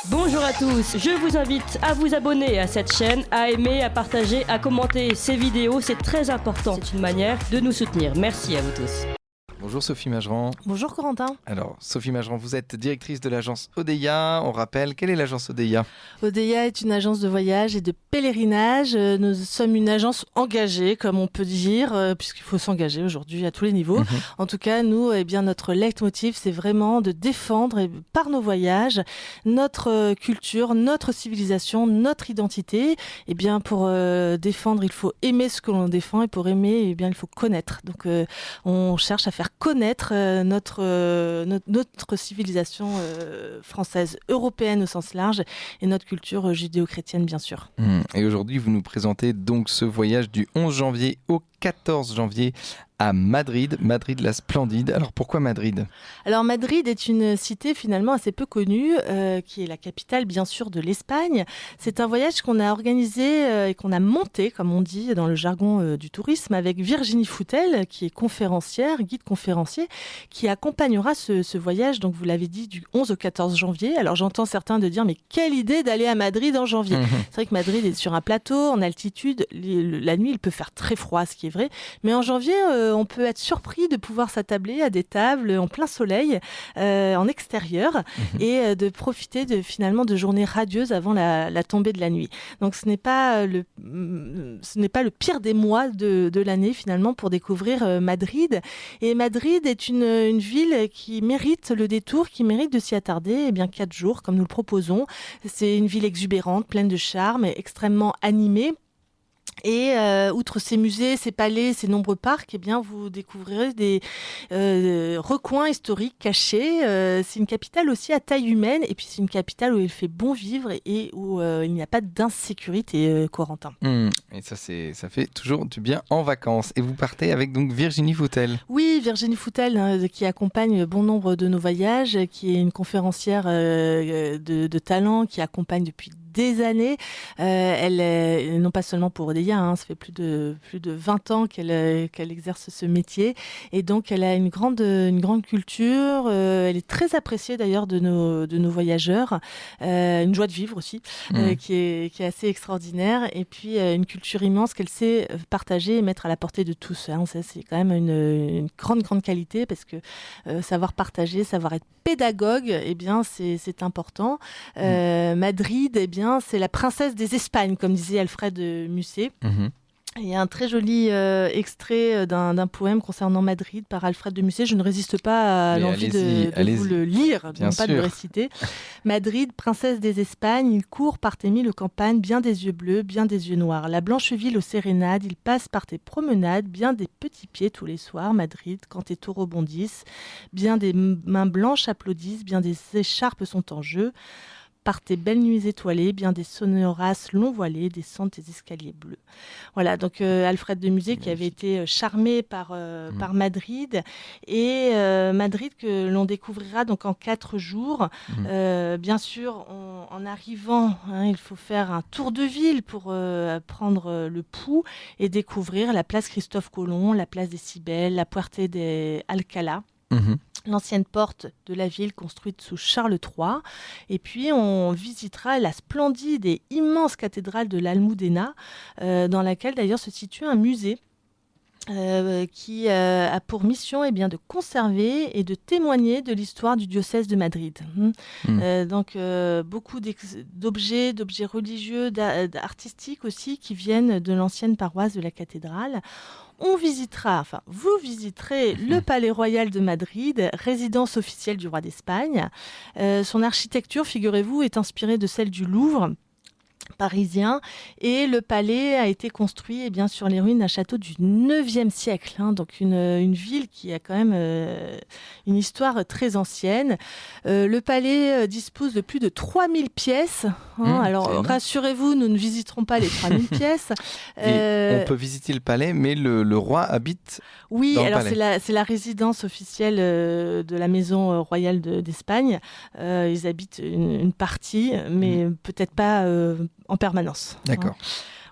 Bonjour à tous, je vous invite à vous abonner à cette chaîne, à aimer, à partager, à commenter ces vidéos, c'est très important. C'est une manière de nous soutenir. Merci à vous tous. Bonjour Sophie Mageran. Bonjour Corentin. Alors Sophie Mageran, vous êtes directrice de l'agence Odeya. On rappelle, quelle est l'agence Odeya ? Odeya est une agence de voyage et de pèlerinage. Nous sommes une agence engagée, comme on peut dire, puisqu'il faut s'engager aujourd'hui à tous les niveaux. En tout cas, nous, notre leitmotiv, c'est vraiment de défendre par nos voyages notre culture, notre civilisation, notre identité. Pour défendre, il faut aimer ce que l'on défend, et pour aimer, il faut connaître. Donc, on cherche à faire connaître notre civilisation française, européenne au sens large, et notre culture judéo-chrétienne, bien sûr. Et aujourd'hui, vous nous présentez donc ce voyage du 11 janvier au 14 janvier à Madrid, Madrid la Splendide. Alors pourquoi Madrid ? Alors Madrid est une cité finalement assez peu connue, qui est la capitale bien sûr de l'Espagne. C'est un voyage qu'on a organisé et qu'on a monté, comme on dit dans le jargon du tourisme, avec Virginie Foutel, qui est conférencière, guide conférencier, qui accompagnera ce voyage, donc vous l'avez dit, du 11 au 14 janvier. Alors j'entends certains de dire, mais quelle idée d'aller à Madrid en janvier. C'est vrai que Madrid est sur un plateau, en altitude, la nuit il peut faire très froid, ce qui est vrai, mais en janvier, on peut être surpris de pouvoir s'attabler à des tables en plein soleil, en extérieur, et de profiter finalement de journées radieuses avant la tombée de la nuit. Donc ce n'est pas le pire des mois de l'année finalement pour découvrir Madrid. Et Madrid est une ville qui mérite le détour, qui mérite de s'y attarder 4 jours comme nous le proposons. C'est une ville exubérante, pleine de charme, extrêmement animée. Et outre ces musées, ces palais, ces nombreux parcs, vous découvrirez des recoins historiques cachés. C'est une capitale aussi à taille humaine, et puis c'est une capitale où il fait bon vivre et où il n'y a pas d'insécurité, Corentin. Et ça fait toujours du bien en vacances. Et vous partez avec donc Virginie Foutel. Oui, Virginie Foutel, qui accompagne bon nombre de nos voyages, qui est une conférencière de talent, qui accompagne depuis des années. Elle est, non pas seulement pour Odeya, ça fait plus de 20 ans qu'elle exerce ce métier, et donc elle a une grande culture. Elle est très appréciée d'ailleurs de nos voyageurs. Une joie de vivre aussi, qui est assez extraordinaire, et puis une culture immense qu'elle sait partager et mettre à la portée de tous. Ça, c'est quand même une grande qualité, parce que savoir partager, savoir être pédagogue, c'est important. Madrid, c'est la princesse des Espagnes, comme disait Alfred Musset. Il y a un très joli extrait d'un poème concernant Madrid par Alfred de Musset. Je ne résiste pas à l'envie de vous le lire, non pas de le réciter. Madrid, princesse des Espagnes, il court par tes mille campagnes, bien des yeux bleus, bien des yeux noirs. La blanche ville aux sérénades, il passe par tes promenades, bien des petits pieds tous les soirs. Madrid, quand tes taureaux bondissent, bien des mains blanches applaudissent, bien des écharpes sont en jeu. Par tes belles nuits étoilées, bien des sonoras longs voilés descendent tes escaliers bleus. Voilà, donc Alfred de Musset qui avait été charmé par Madrid, et Madrid que l'on découvrira donc en 4 jours. Bien sûr, en arrivant, il faut faire un tour de ville pour prendre le pouls et découvrir la place Christophe Colomb, la place des Cybèles, la Puerta de Alcalá. L'ancienne porte de la ville construite sous Charles III. Et puis, on visitera la splendide et immense cathédrale de l'Almudena, dans laquelle d'ailleurs se situe un musée qui a pour mission de conserver et de témoigner de l'histoire du diocèse de Madrid. Donc, beaucoup d'objets religieux, artistiques aussi, qui viennent de l'ancienne paroisse de la cathédrale. Vous visiterez le Palais Royal de Madrid, résidence officielle du roi d'Espagne. Son architecture, figurez-vous, est inspirée de celle du Louvre parisien, et le palais a été construit sur les ruines d'un château du 9e siècle, donc une ville qui a quand même une histoire très ancienne. Le palais dispose de plus de 3000 pièces. Alors rassurez-vous, nous ne visiterons pas les 3000 pièces. Et on peut visiter le palais, mais le roi habite dans le palais. C'est la résidence officielle de la maison royale d'Espagne. Ils habitent une partie, mais peut-être pas en permanence. D'accord.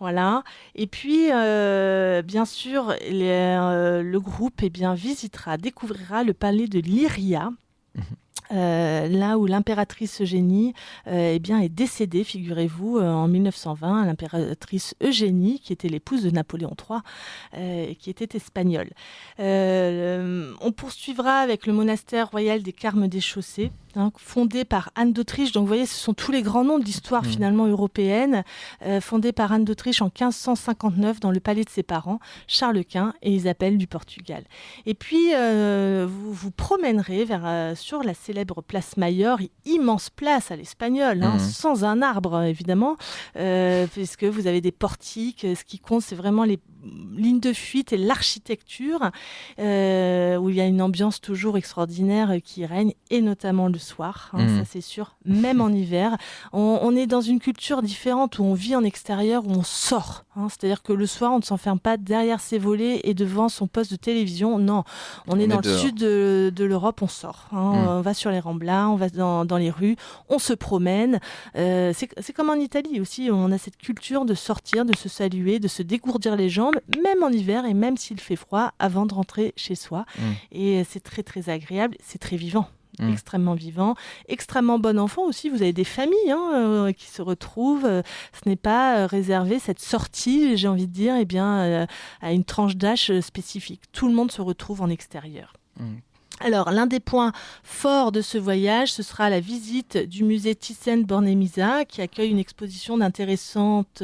Voilà. Et puis, bien sûr, le groupe visitera, découvrira le palais de Leiria. là où l'impératrice Eugénie est décédée, figurez-vous, en 1920, l'impératrice Eugénie, qui était l'épouse de Napoléon III, et qui était espagnole. On poursuivra avec le monastère royal des Carmes déchaussés, fondé par Anne d'Autriche. Donc vous voyez, ce sont tous les grands noms de l'histoire finalement européenne, fondé par Anne d'Autriche en 1559 dans le palais de ses parents, Charles Quint et Isabelle du Portugal. Et puis vous vous promènerez sur la célèbre place Mayor, immense place à l'espagnol, sans un arbre évidemment, puisque vous avez des portiques. Ce qui compte, c'est vraiment les lignes de fuite et l'architecture, où il y a une ambiance toujours extraordinaire qui règne, et notamment le soir, ça c'est sûr, même en hiver. On est dans une culture différente où on vit en extérieur, où on sort. C'est-à-dire que le soir, on ne s'enferme pas derrière ses volets et devant son poste de télévision. Non, on est dans le sud de l'Europe, on sort. On va sur les Ramblas, on va dans les rues, on se promène. C'est comme en Italie aussi, on a cette culture de sortir, de se saluer, de se dégourdir les jambes, même en hiver et même s'il fait froid, avant de rentrer chez soi. Et c'est très très agréable, c'est très vivant. Extrêmement vivant, extrêmement bon enfant aussi. Vous avez des familles qui se retrouvent. Ce n'est pas réservé, cette sortie, j'ai envie de dire, à une tranche d'âge spécifique. Tout le monde se retrouve en extérieur. Alors, l'un des points forts de ce voyage, ce sera la visite du musée Thyssen-Bornemisza, qui accueille une exposition d'intéressantes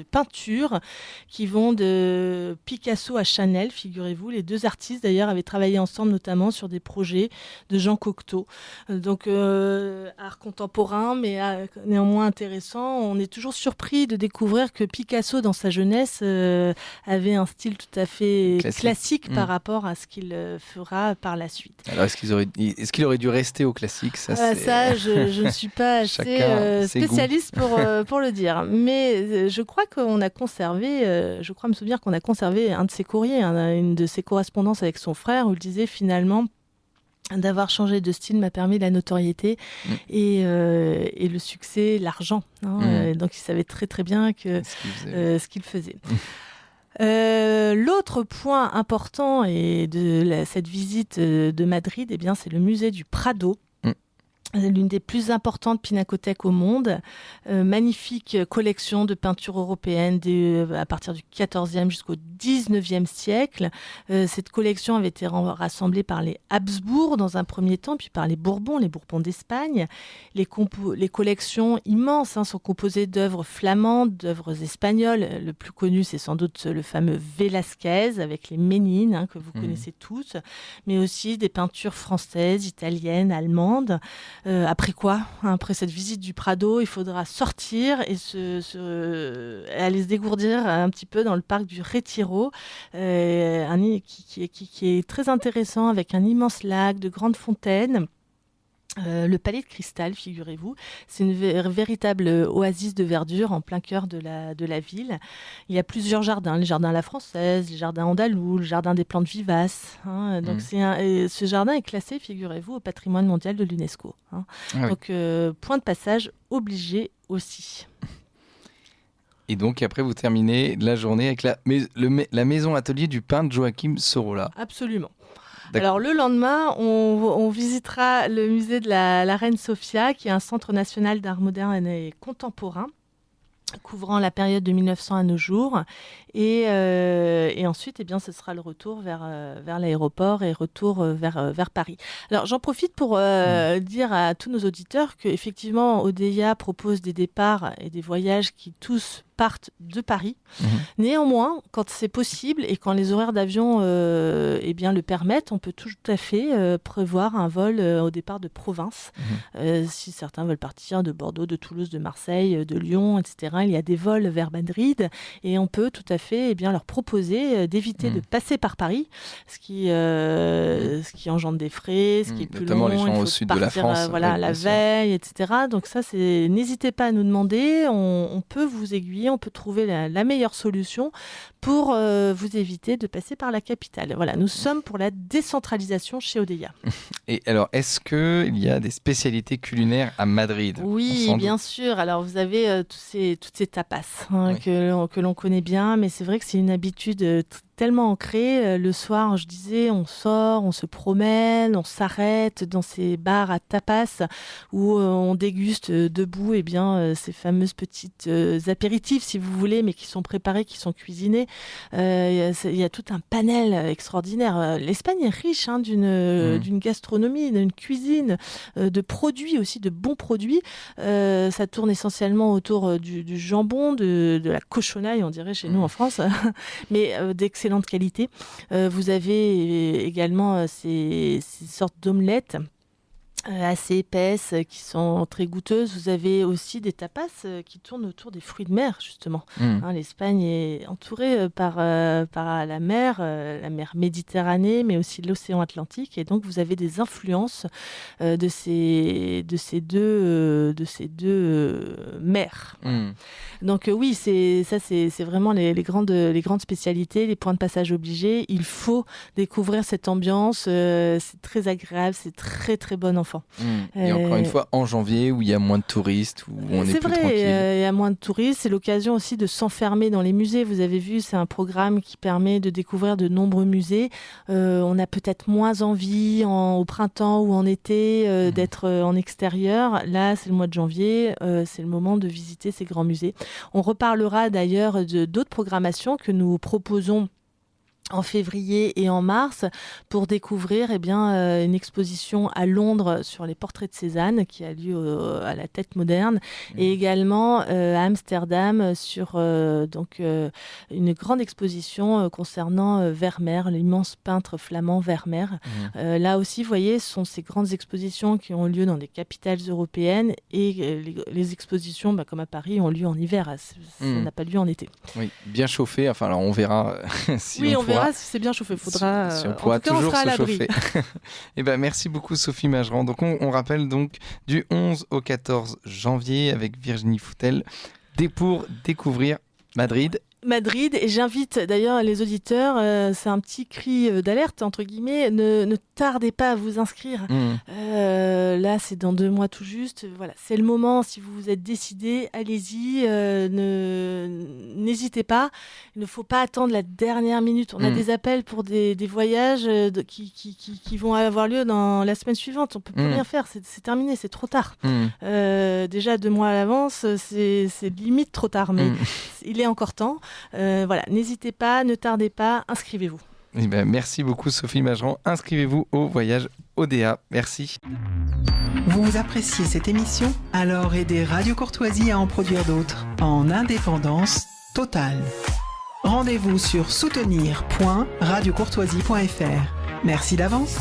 peintures qui vont de Picasso à Chanel, figurez-vous. Les deux artistes, d'ailleurs, avaient travaillé ensemble, notamment sur des projets de Jean Cocteau. Donc, art contemporain, mais néanmoins intéressant. On est toujours surpris de découvrir que Picasso, dans sa jeunesse, avait un style tout à fait classique par rapport à ce qu'il fera par la suite. Alors, est-ce qu'il aurait dû rester au classique ? Je ne suis pas assez spécialiste pour le dire. Mais je crois qu'on a conservé, je crois me souvenir qu'on a conservé un de ses courriers, une de ses correspondances avec son frère, où il disait finalement: d'avoir changé de style m'a permis la notoriété et le succès, l'argent. Donc il savait très très bien ce qu'il faisait. L'autre point important de cette visite de Madrid, c'est le musée du Prado. L'une des plus importantes pinacothèques au monde. Magnifique collection de peintures européennes à partir du XIVe jusqu'au XIXe siècle. Cette collection avait été rassemblée par les Habsbourg dans un premier temps, puis par les Bourbons d'Espagne. Les collections immenses sont composées d'œuvres flamandes, d'œuvres espagnoles. Le plus connu, c'est sans doute le fameux Velázquez avec les Ménines, que vous connaissez tous, mais aussi des peintures françaises, italiennes, allemandes. Après cette visite du Prado, il faudra sortir et aller se dégourdir un petit peu dans le parc du Retiro, qui est très intéressant, avec un immense lac, de grandes fontaines. Le Palais de Cristal, figurez-vous, c'est une véritable oasis de verdure en plein cœur de la ville. Il y a plusieurs jardins, les jardins à la française, les jardins andalous, le jardin des plantes vivaces. Donc ce jardin est classé, figurez-vous, au patrimoine mondial de l'UNESCO. Donc point de passage obligé aussi. Et donc après vous terminez la journée avec la maison atelier du peintre Joachim Sorolla. Absolument. Alors le lendemain, on visitera le musée de la Reine Sofia, qui est un centre national d'art moderne et contemporain, couvrant la période de 1900 à nos jours. Et ensuite, ce sera le retour vers l'aéroport et retour vers Paris. Alors, j'en profite pour dire à tous nos auditeurs qu'effectivement, Odeia propose des départs et des voyages qui tous partent de Paris. Néanmoins, quand c'est possible et quand les horaires d'avion le permettent, on peut tout à fait prévoir un vol au départ de province. Si certains veulent partir de Bordeaux, de Toulouse, de Marseille, de Lyon, etc., il y a des vols vers Madrid et on peut tout à fait leur proposer d'éviter de passer par Paris, ce qui engendre des frais, ce qui est plus notamment long. Les gens au sud de la France. La veille, etc. Donc ça, n'hésitez pas à nous demander. On peut vous aiguiller, on peut trouver la meilleure solution pour vous éviter de passer par la capitale. Voilà, nous sommes pour la décentralisation chez Odeia. Et alors, est-ce qu'il y a des spécialités culinaires à Madrid ? Oui, bien sûr. Alors, vous avez toutes ces tapas que l'on connaît bien, mais c'est vrai que c'est une habitude tellement ancré. Le soir, je disais, on sort, on se promène, on s'arrête dans ces bars à tapas où on déguste debout ces fameuses petites apéritifs, si vous voulez, mais qui sont préparés, qui sont cuisinés. Il y a tout un panel extraordinaire. L'Espagne est riche d'une gastronomie, d'une cuisine, de produits aussi, de bons produits. Ça tourne essentiellement autour du jambon, de la cochonaille, on dirait chez nous en France, mais d'excellente qualité. Vous avez également ces sortes d'omelettes assez épaisses, qui sont très goûteuses. Vous avez aussi des tapas qui tournent autour des fruits de mer, justement. L'Espagne est entourée par la mer Méditerranée, mais aussi l'océan Atlantique, et donc vous avez des influences de ces deux mers. Donc oui, c'est vraiment les grandes spécialités, les points de passage obligés. Il faut découvrir cette ambiance. C'est très agréable, c'est très très bon enfant. Et encore une fois, en janvier, où il y a moins de touristes, où on est plus tranquille. C'est vrai, il y a moins de touristes. C'est l'occasion aussi de s'enfermer dans les musées. Vous avez vu, c'est un programme qui permet de découvrir de nombreux musées. On a peut-être moins envie au printemps ou en été d'être en extérieur. Là, c'est le mois de janvier. C'est le moment de visiter ces grands musées. On reparlera d'ailleurs d'autres programmations que nous proposons en février et en mars pour découvrir une exposition à Londres sur les portraits de Cézanne qui a lieu à la Tête moderne et également à Amsterdam sur une grande exposition concernant Vermeer, l'immense peintre flamand Vermeer. Là aussi, vous voyez, ce sont ces grandes expositions qui ont lieu dans des capitales européennes et les expositions, comme à Paris, ont lieu en hiver. Ça n'a pas lieu en été. Oui, bien chauffé. Enfin, alors on verra si on verra si c'est bien chauffé. Faudra. Si on pourra toujours se chauffer. Merci beaucoup Sophie Mageran. Donc on rappelle donc du 11 au 14 janvier avec Virginie Foutel pour découvrir Madrid. Et j'invite d'ailleurs les auditeurs, c'est un petit cri d'alerte entre guillemets, ne tardez pas à vous inscrire. Là c'est dans 2 mois tout juste, voilà, c'est le moment. Si vous vous êtes décidé, allez-y, n'hésitez pas, il ne faut pas attendre la dernière minute. On a des appels pour des voyages qui vont avoir lieu dans la semaine suivante, on peut plus rien faire, c'est terminé, c'est trop tard. Déjà 2 mois à l'avance, c'est limite trop tard, mais il est encore temps. N'hésitez pas, ne tardez pas, inscrivez-vous. Merci beaucoup Sophie Mageran. Inscrivez-vous au voyage ODA. Merci. Vous appréciez cette émission? Alors aidez Radio Courtoisie à en produire d'autres en indépendance totale. Rendez-vous sur soutenir.radiocourtoisie.fr. Merci d'avance.